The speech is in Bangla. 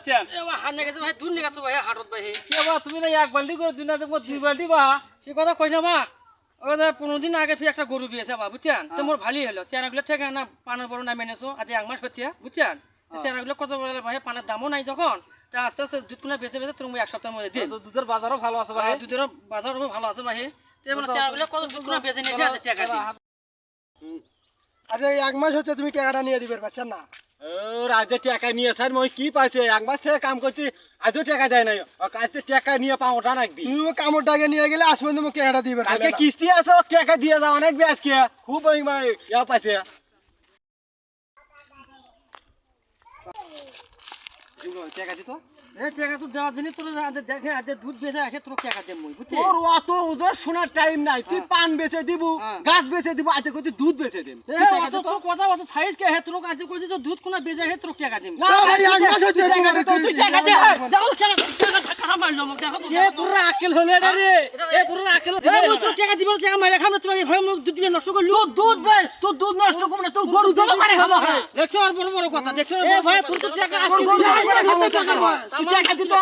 বুঝছেন হান্নে গেছে ভাই দুন গেছে ভাই হাটত ভাই কে বা তুমি না এক বালতি করে দিনা দেখো দুই বালতি বা সে কথা কই না মা ওই 15 দিন আগে ফির একটা গরু বিয়েছে বা বুঝছেন তো মোর ভালোই হলো চেনাগুলো থেকে না পানের বড় নামে এনেছো আজ 1 মাস হচ্ছে বুঝছেন চেনাগুলো কত বলে ভাই পানের দামও নাই যখন তা আস্তে আস্তে দুধ কোনা বেচে বেচে তুমি এক সপ্তাহের মধ্যে দিন দুধের বাজারও ভালো আছে ভাই দুধের বাজারও ভালো আছে ভাই তো বলে চেনাগুলো কত দুধ কোনা বেচে নিয়েছে আজ টাকা দিন আচ্ছা এই 1 মাস হচ্ছে তুমি টাকাটা নিয়ে দিবে পাচ্ছেন না ও রাজে টাকা নিয়ে স্যার মই কি পাইছে 1 মাস থেকে কাম করছি আজও টাকা দেয় নাই কাজতে টাকা নিয়ে পাওটা রাখবি তুমিও কামড় টাকা নিয়ে গেলে আসবে তুমি টাকাটা দিবে কালকে কিস্তি আছে টাকা দিয়ে যাও অনেক ব্যাস কে খুব ওই ইয়া পাইছে টাকা দিত টাকা তো দেওয়ার দিনই তোর দেখে আজ দুধ বেচে আসে তোর টাকা দেব মই বুঝছিস তোর অত ওজোর শোনার টাইম নাই তুই পান বেচে দিব গাছ বেচে দিব আজকে কইছি দুধ বেচে দেন তোর কথা অত সাইজ কে হে তোর কাছে কইছি তো দুধ কোনা বেচে হে তোর টাকা দেব না ভাই 1 মাস হচ্ছে তুই টাকা দে যাও টাকা টাকা মারলো মোক দেখো এ তোর আকেল হলে না রে এ তোর আকেল হলে তোর টাকা দিব টাকা মারে খাম তুই ভাই মোক দুধ দিয়ে নষ্ট করলি দুধ ভাই তোর দুধ নষ্ট করব না তোর গরু দেব পারে খাবো দেখছো আর বড় বড় কথা দেখছো এ ভাই তোর তো টাকা আজকে টাকা দিত